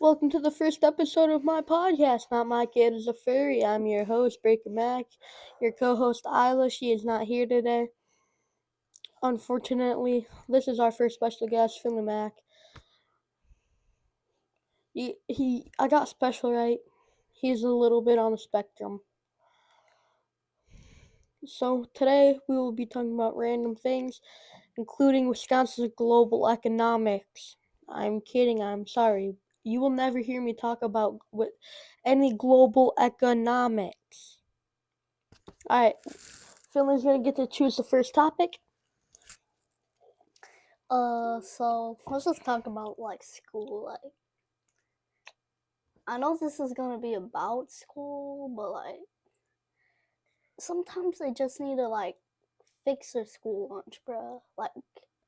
Welcome to the first episode of my podcast. Not My Kid is a Furry. I'm your host, Breaker Mac. Your co host, Isla. She is not here today. Unfortunately, this is our first special guest, Finley Mac. I got special right. He's a little bit on the spectrum. So today we will be talking about random things, including Wisconsin's global economics. I'm kidding, I'm sorry. You will never hear me talk about any global economics. Alright, Finley's gonna get to choose the first topic. So let's just talk about school. I know this is gonna be about school, but sometimes they just need to fix their school lunch, bruh.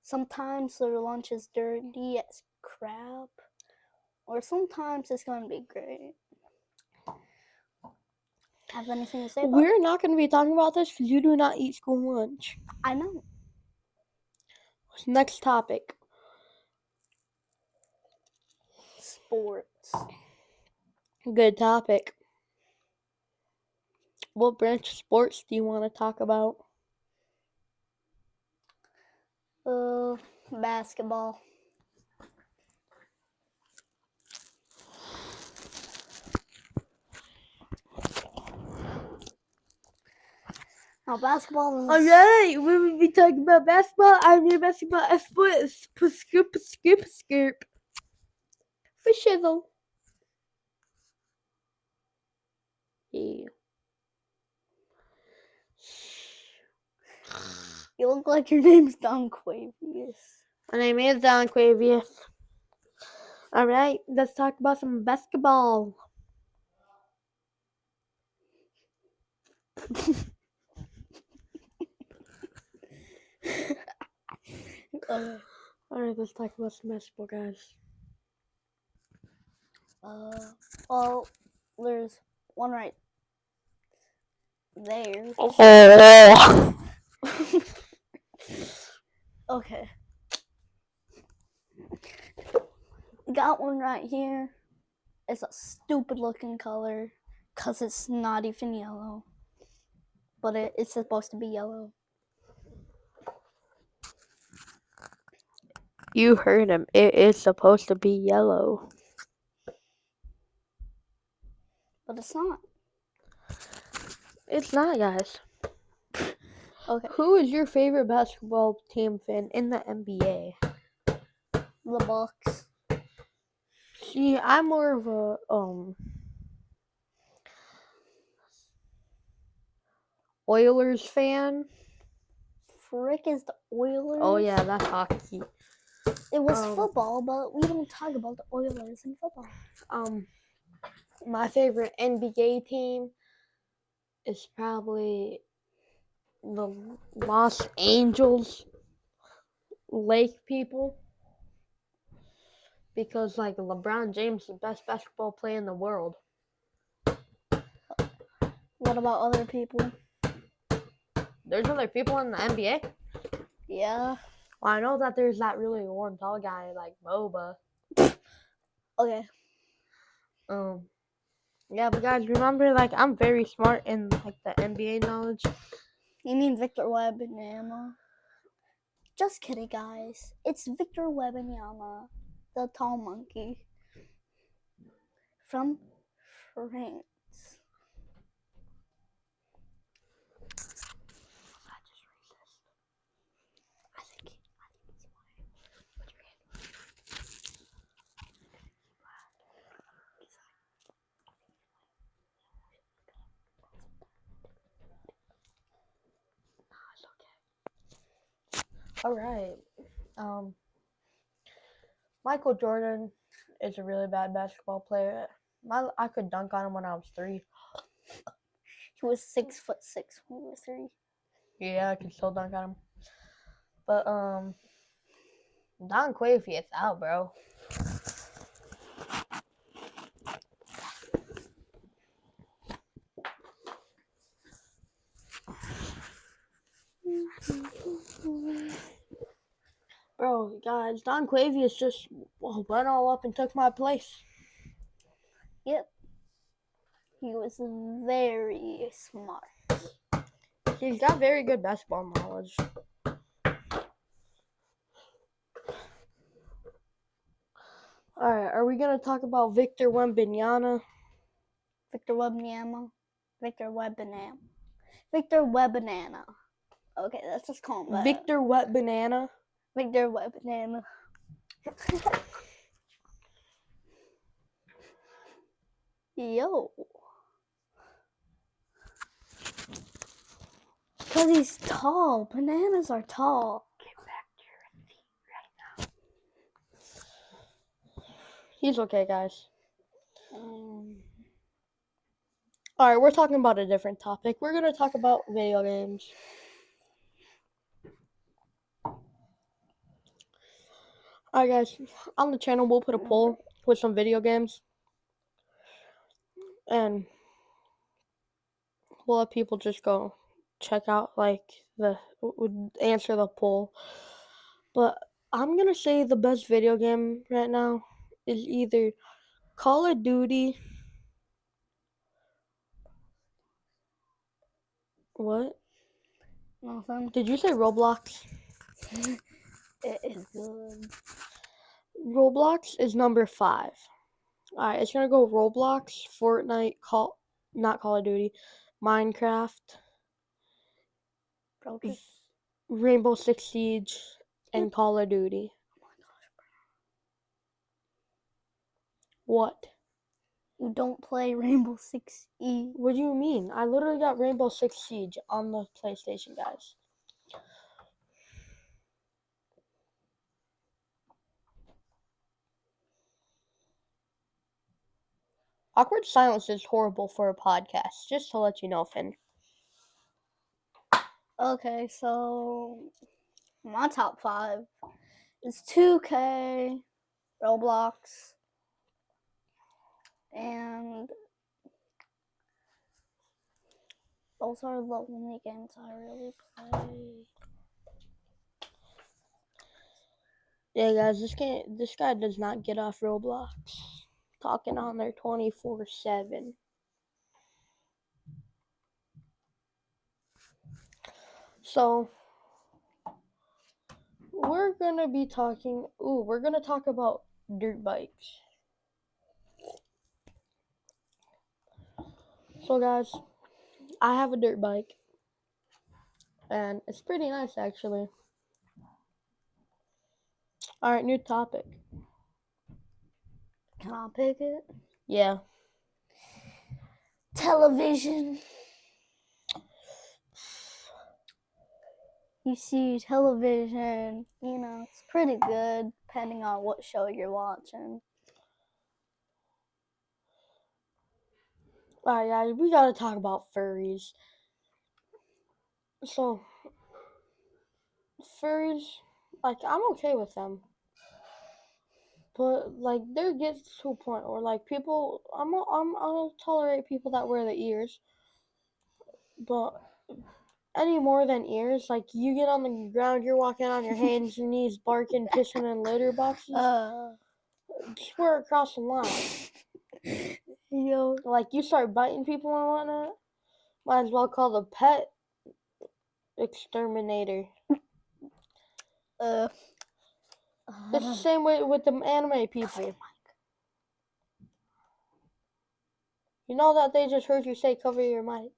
Sometimes their lunch is dirty as crap, or sometimes it's gonna be great. Have anything to say about We're not gonna be talking about this because you do not eat school lunch. I know. Next topic. Sports. Good topic. What branch of sports do you want to talk about? Basketball. Now basketball is Alright, we will be talking about basketball. I'm your basketball expert. Skip. For shizzle. Yeah. You look like your name's Don Quavius. My name is Don Quavius. Alright, let's talk about some basketball. Alright, let's talk about some basketball, guys. Well, there's one right there. Oh. Okay. Got one right here. It's a stupid looking color because it's not even yellow. But it's supposed to be yellow. You heard him. It is supposed to be yellow. But it's not. It's not, guys. Okay. Who is your favorite basketball team fan in the NBA? The Bucks. See, I'm more of a Oilers fan. Frick is the Oilers. Oh yeah, that's hockey. It was football, but we don't talk about the Oilers in football. My favorite NBA team is probably the Los Angeles Lake people. Because LeBron James is the best basketball player in the world. What about other people? There's other people in the NBA? Yeah. Well, I know that there's that really one tall guy like Boba. Okay. Yeah, but guys, remember, I'm very smart in the NBA knowledge. You mean Victor Wembanyama? Just kidding, guys. It's Victor Wembanyama, the tall monkey from France. All right. Michael Jordan is a really bad basketball player. I could dunk on him when I was 3. He was 6'6" when he was 3. Yeah, I could still dunk on him. But Don Quavius out, bro. Bro, guys, Don Quavius just went all up and took my place. Yep. He was very smart. He's got very good basketball knowledge. Alright, are we going to talk about Victor Wembanyama? Victor Wembanyama. Victor Wembanyama. Okay, let's just call him that. Victor Wet Banana? Victor Wembanyama. Yo. Because he's tall. Bananas are tall. Get back to your seat right now. He's okay, guys. Alright, we're talking about a different topic. We're going to talk about video games. Alright, guys. On the channel, we'll put a poll with some video games. And we'll let people just go check out, answer the poll. But I'm going to say the best video game right now is either Call of Duty. What? Nothing. Did you say Roblox? It is good. Roblox is number 5. Alright, it's gonna go Roblox, Fortnite, not Call of Duty, Minecraft, Rainbow Six Siege, and Call of Duty. Oh my gosh, bro. What? You don't play Rainbow Six Siege. What do you mean? I literally got Rainbow Six Siege on the PlayStation, guys. Awkward silence is horrible for a podcast, just to let you know, Finn. Okay, so my top 5 is 2K, Roblox, and those are the only games I really play. Yeah, guys, this guy does not get off Roblox. Talking on there 24/7. So we're gonna talk about dirt bikes. So guys, I have a dirt bike, and it's pretty nice actually. Alright, new topic. Can I pick it? Yeah. Television. You see, television, it's pretty good depending on what show you're watching. Alright, guys, we gotta talk about furries. So, furries, I'm okay with them. But, there gets to a point where, people, I'll tolerate people that wear the ears. But any more than ears, you get on the ground, you're walking on your hands and knees, barking, pissing in litter boxes. Just wear it across the line. Yo. You start biting people and whatnot, might as well call the pet exterminator. It's the same way with the anime people. You know that they just heard you say cover your mic.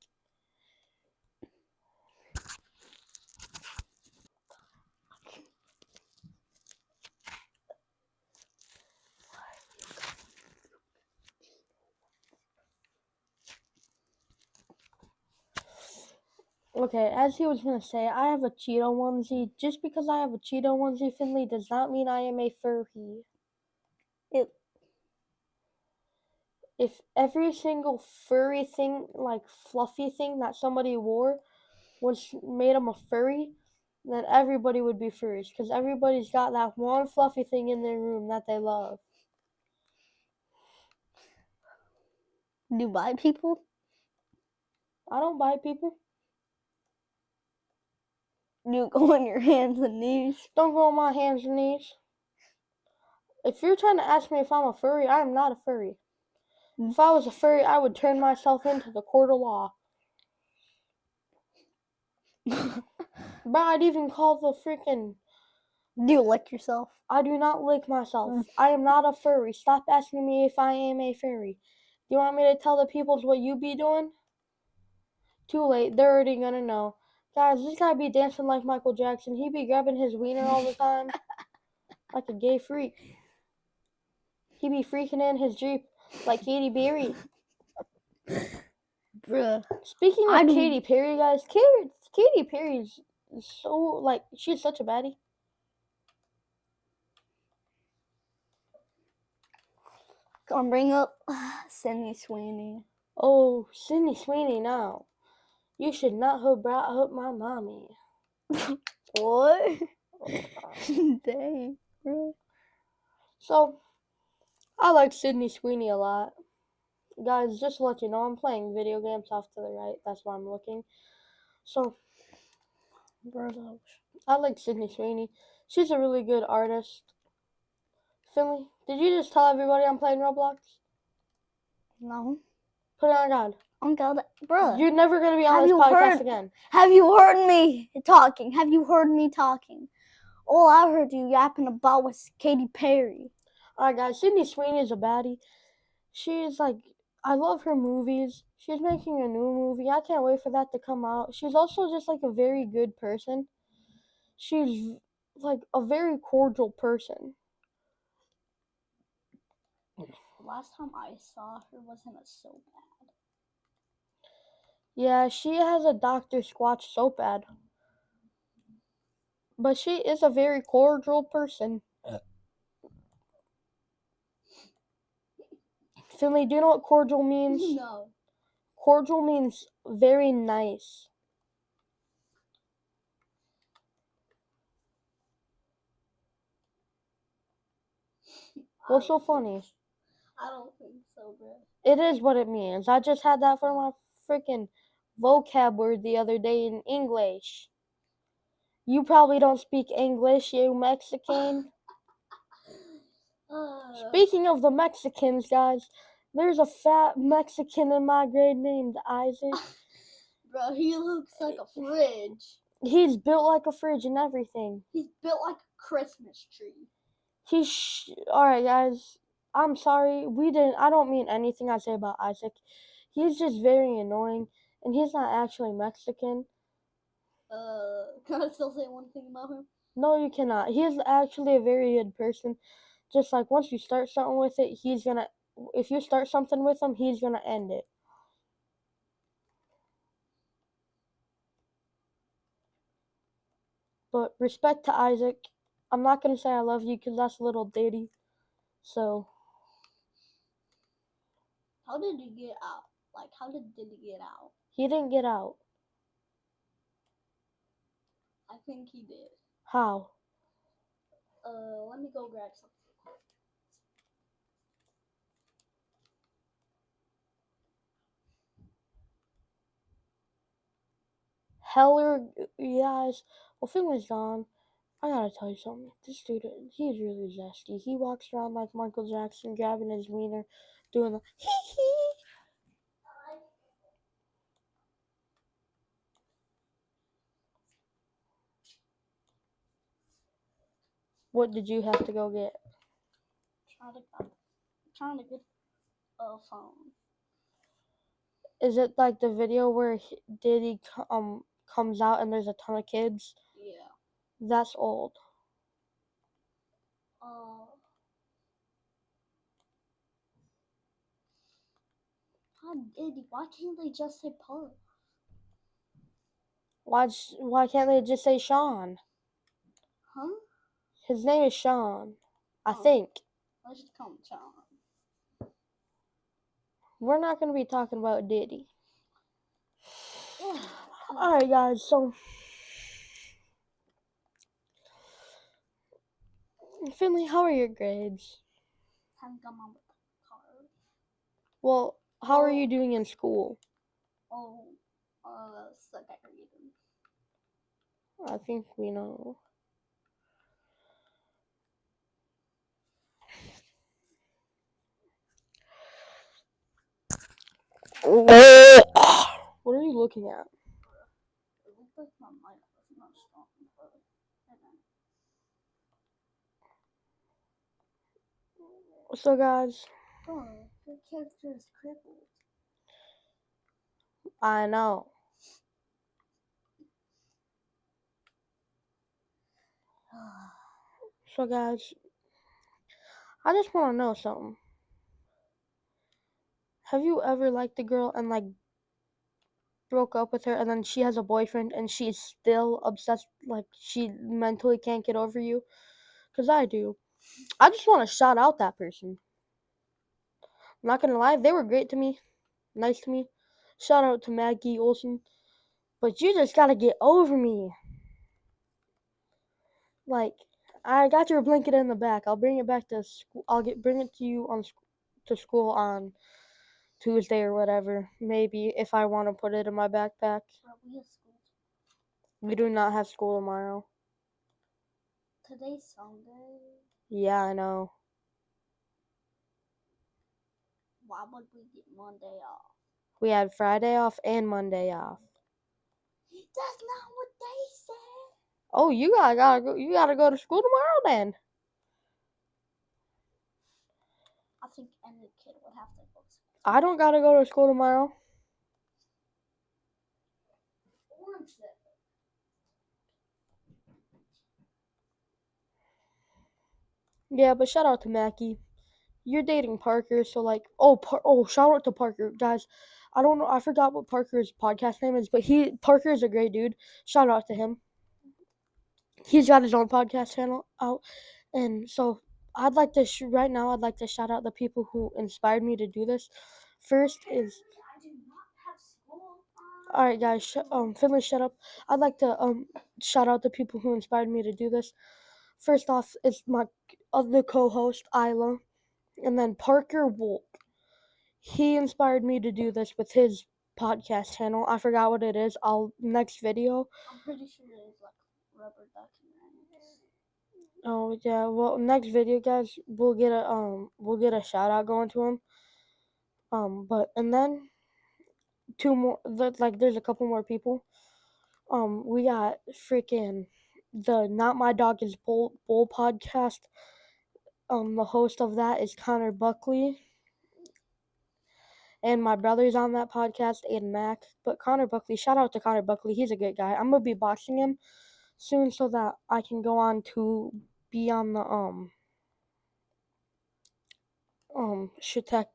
Okay, as he was going to say, I have a Cheeto onesie. Just because I have a Cheeto onesie, Finley, does not mean I am a furry. If every single furry thing, fluffy thing that somebody wore made them a furry, then everybody would be furries. Because everybody's got that one fluffy thing in their room that they love. Do you bite people? I don't bite people. Do you go on your hands and knees? Don't go on my hands and knees. If you're trying to ask me if I'm a furry, I am not a furry. If I was a furry, I would turn myself into the court of law. But I'd even call the freaking... Do you lick yourself? I do not lick myself. I am not a furry. Stop asking me if I am a furry. Do you want me to tell the peoples what you be doing? Too late. They're already gonna know. Guys, this guy be dancing like Michael Jackson. He be grabbing his wiener all the time. Like a gay freak. He be freaking in his Jeep like Katy Perry. Bruh. Speaking I of do- Katy Perry, guys, Katy Perry's so, like, she's such a baddie. Gonna bring up Sydney Sweeney. Oh, Sydney Sweeney now. You should not have brought up my mommy. What? Dang, bro. So, I like Sydney Sweeney a lot. Guys, just to let you know, I'm playing video games off to the right. That's why I'm looking. So, Bro, I like Sydney Sweeney. She's a really good artist. Finley, did you just tell everybody I'm playing Roblox? no. Put it on God. Oh God, bro. You're never going to be on Have this you podcast heard- again. Have you heard me talking? Have you heard me talking? All I heard you yapping about was Katy Perry. Alright, guys, Sydney Sweeney is a baddie. She's like, I love her movies. She's making a new movie. I can't wait for that to come out. She's also just like a very good person. She's like a very cordial person. Last time I saw her wasn't so bad. Yeah, she has a Dr. Squatch soap ad. But she is a very cordial person. Finley, do you know what cordial means? No. Cordial means very nice. What's so funny? I don't think so, bro. It is what it means. I just had that for my freaking vocab word the other day in English. You probably don't speak English, you Mexican. Speaking of the Mexicans, guys, there's a fat Mexican in my grade named Isaac. Bro, he looks like a fridge. He's built like a fridge and everything. He's built like a Christmas tree. Alright, guys. I'm sorry. I don't mean anything I say about Isaac. He's just very annoying, and he's not actually Mexican. Can I still say one thing about him? No, you cannot. He is actually a very good person. Just like once you start something with it, if you start something with him, he's gonna end it. But respect to Isaac. I'm not gonna say I love you because that's a little ditty. So. How did he get out? Like, how did he get out? He didn't get out. I think he did. How? Let me go grab something. Heller, guys. Well, Finley's gone. I gotta tell you something. This dude, he's really zesty. He walks around like Michael Jackson, grabbing his wiener, doing the hee hee. What did you have to go get? Trying to get a phone. Is it like the video where Diddy comes out and there's a ton of kids? Yeah. That's old. Diddy, why can't they just say Puff? Why can't they just say Sean? Huh? His name is Sean, I Oh. think. Let's just call him Sean. We're not gonna be talking about Diddy. Alright, guys, so Finley, how are your grades? Haven't come on with the card. Well, how are you doing in school? Suck at reading. I think we know. What are you looking at? It looked like my mic was not strong, but So guys, bro, your character is crippled. I know. So guys, I just want to know something. Have you ever liked a girl and like broke up with her and then she has a boyfriend and she's still obsessed, like she mentally can't get over you? Cause I do. I just want to shout out that person. I'm not gonna lie, they were great to me, nice to me. Shout out to Maggie Olson. But you just gotta get over me. Like, I got your blanket in the back. I'll bring it back to school. Bring it to you to school on Tuesday or whatever. Maybe if I want to put it in my backpack. Bro, we have school. We do not have school tomorrow. Today's Sunday. Yeah, I know. Why would we get Monday off? We had Friday off and Monday off. That's not what they said. Oh, you gotta go. You gotta go to school tomorrow then. I think any kid would have to go to school. I don't gotta go to school tomorrow. Orange it. Yeah, but shout out to Mackie. You're dating Parker, so like, shout out to Parker, guys. I don't know, I forgot what Parker's podcast name is, but Parker is a great dude. Shout out to him. He's got his own podcast channel out, and so I'd like to right now. I'd like to shout out the people who inspired me to do this. First is, I do not have school. all right, guys. Finley, shut up. I'd like to shout out the people who inspired me to do this. First off, it's my other co-host Isla, and then Parker Wolk. He inspired me to do this with his podcast channel. I forgot what it is. Next video. I'm pretty sure it is like rubber ducky ranks. Oh yeah, well next video guys, we'll get a shout out going to him. But and then two more there's a couple more people. We got freaking the Not My Dog Is Bull podcast. The host of that is Connor Buckley. And my brother's on that podcast, Aiden Mack. But Connor Buckley, shout out to Connor Buckley. He's a good guy. I'm gonna be boxing him soon so that I can go on to be on the Shitek,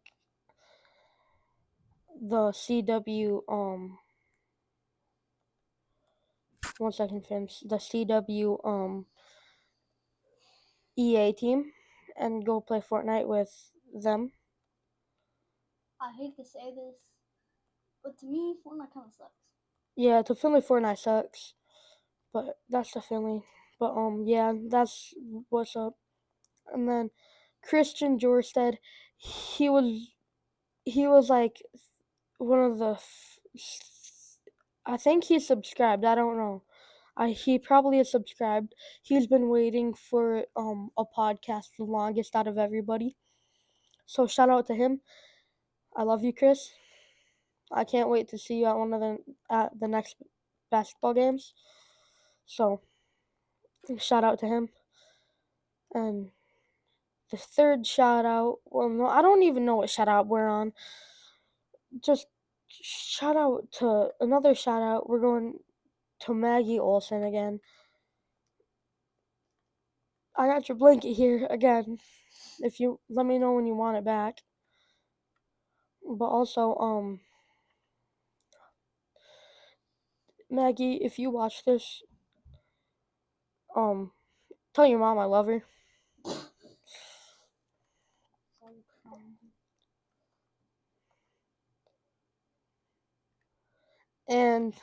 the CW 1 second, Fins, the CW EA team and go play Fortnite with them. I hate to say this, but to me, Fortnite kind of sucks. Yeah, to Finley Fortnite sucks, but that's the Finley. But yeah, that's what's up. And then Christian Jorstead, he was like one of the. I think he's subscribed. I don't know. He probably is subscribed. He's been waiting for a podcast the longest out of everybody. So shout out to him. I love you, Chris. I can't wait to see you at the next basketball games. So shout out to him. And the third shout out, well no, I don't even know what shout out we're on. Just shout out to another shout out. We're going to Maggie Olson again. I got your blanket here again. If you let me know when you want it back. But also, Maggie, if you watch this, tell your mom I love her. And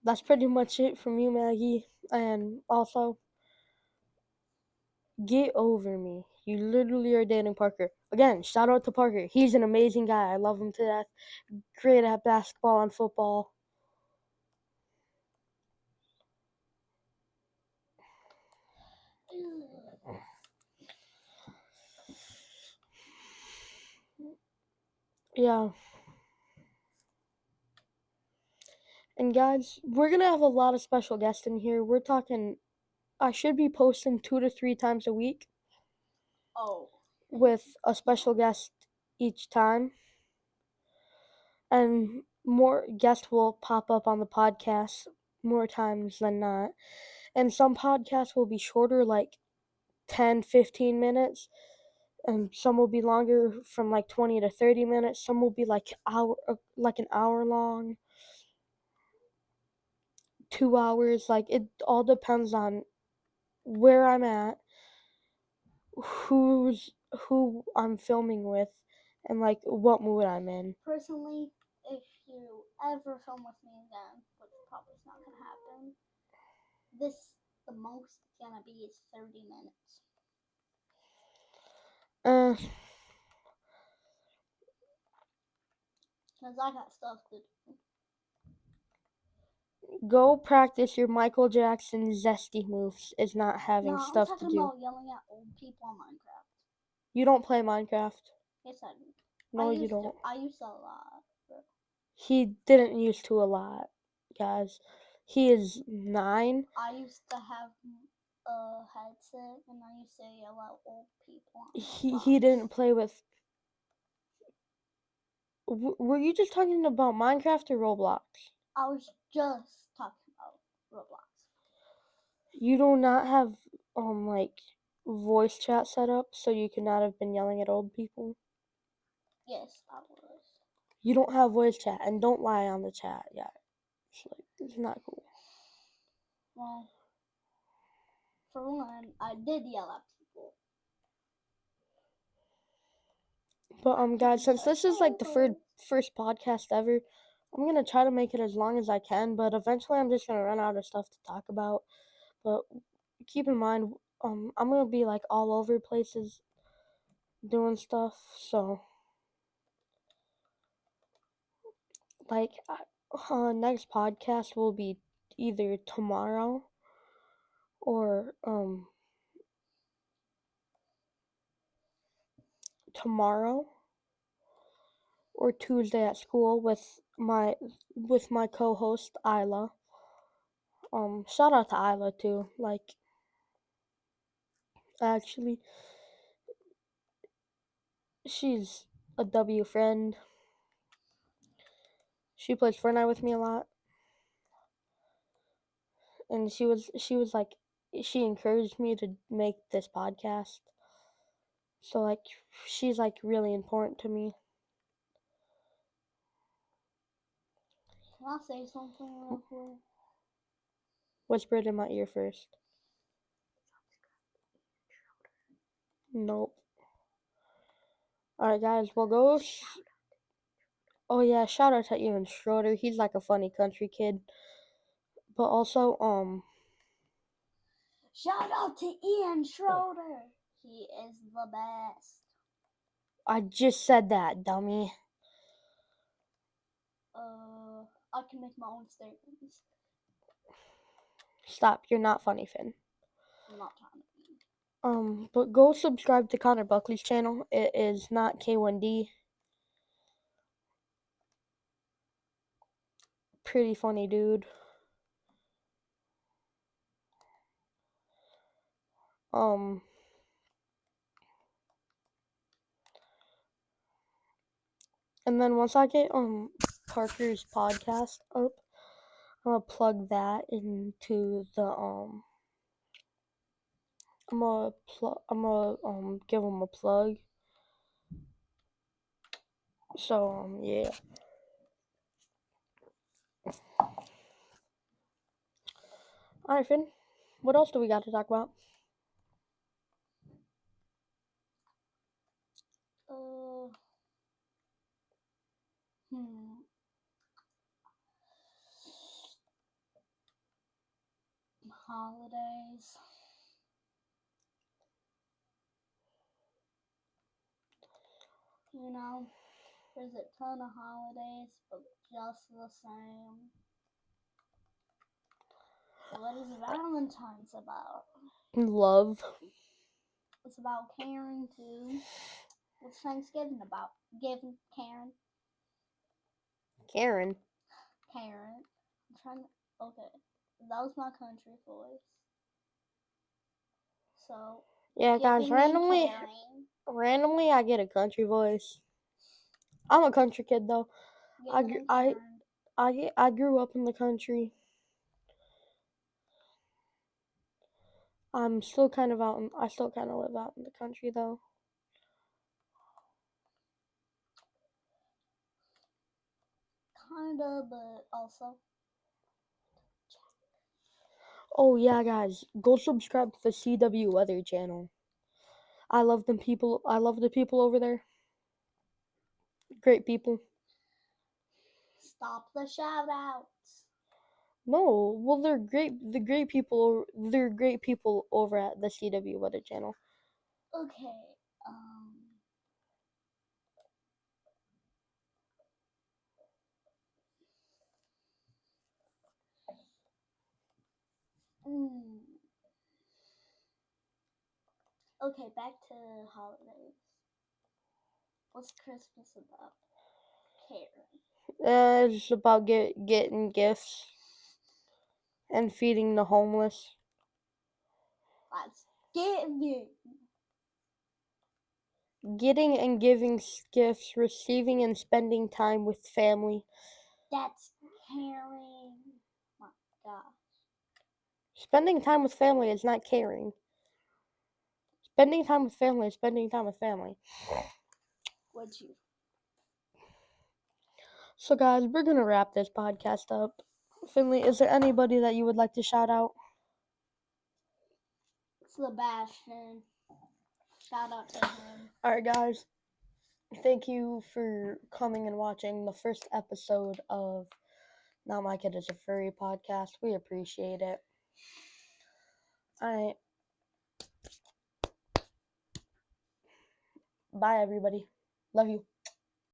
that's pretty much it from you, Maggie. And also, get over me. You literally are dating Parker. Again, shout out to Parker. He's an amazing guy. I love him to death. Great at basketball and football. Ew. 。 . 。 。 . 。 . 。 . 。 . 。 . 。 . 。 . 。 . 。 . 。 . 。 。 . 。 。 . 。 。 . 。 。 。 。 。 。 . 。 。 . 。 。 。 。 。 . 。 。 . 。 . 。 . And Yeah. And guys, we're gonna have a lot of special guests in here. We're talking. I should be posting 2 to 3 times a week Oh. with a special guest each time, and more guests will pop up on the podcast more times than not. And some podcasts will be shorter, like 10, 15 minutes, and some will be longer, from like 20 to 30 minutes. Some will be like an hour long, 2 hours. Like, it all depends on where I'm at, who I'm filming with, and like what mood I'm in. Personally, if you ever film with me again, which probably is not gonna happen, the most it's gonna be is 30 minutes. Cause I got stuff to do. Go practice your Michael Jackson zesty moves. Is not having No, I'm stuff to talking do. about yelling at old people on Minecraft. You don't play Minecraft. Yes, I do. No, you don't. I used to a lot. Bro. He didn't used to a lot, guys. He is 9. I used to have a headset and I used to yell at old people on Roblox. He didn't play with. Were you just talking about Minecraft or Roblox? I was just talking about Roblox. You do not have like voice chat set up, so you could not have been yelling at old people. Yes, I was. You don't have voice chat, and don't lie on the chat. Yeah, it's not cool. Well, for one, I did yell at people. But guys, since this is like the first podcast ever, I'm gonna try to make it as long as I can. But eventually, I'm just gonna run out of stuff to talk about. But keep in mind, I'm gonna be like all over places doing stuff. So like, next podcast will be either tomorrow or tomorrow or Tuesday at school with my co-host Isla. Shout out to Isla too. Like, actually, she's a W friend. She plays Fortnite with me a lot, and she was like, she encouraged me to make this podcast. So like, she's like really important to me. Can I say something real quick? Whisper it in my ear first. Nope. Alright, guys, we'll go. Oh yeah, shout out to Ian Schroeder. He's like a funny country kid. But also, Shout out to Ian Schroeder. He is the best. I just said that, dummy. I can make my own statements. Stop, you're not funny, Finn. I'm not trying to be. But go subscribe to Connor Buckley's channel. It is not K1D. Pretty funny dude. And then once I get Parker's podcast up, I'm gonna plug that into the I'm gonna give him a plug. So yeah. Alright, Finn. What else do we got to talk about? Holidays. You know, there's a ton of holidays, but just the same. What is Valentine's about? Love. It's about caring too. What's Thanksgiving about? Giving, caring. Karen. Karen. I'm trying to. Okay, that was my country voice. So Yeah, guys, giving me randomly I get a country voice. I'm a country kid though. Karen. Giving Karen. I grew up in the country. I'm still kind of I still kind of live out in the country though. Kinda, but also. Oh yeah, guys, go subscribe to the CW Weather channel. I love them people. I love the people over there. Great people. Stop the shout outs. No, well they're great. They're great people over at the CW Weather channel. Okay. Okay, back to holidays. What's Christmas about? Karen. It's about getting gifts and feeding the homeless. That's giving. Getting and giving gifts, receiving and spending time with family. That's caring. My gosh. Spending time with family is not caring. Spending time with family is spending time with family. What'd you? So, guys, we're going to wrap this podcast up. Finley, is there anybody that you would like to shout out? Sebastian. Shout out to him. Alright, guys. Thank you for coming and watching the first episode of Not My Kid Is a Furry podcast. We appreciate it. Alright. Bye, everybody. Love you.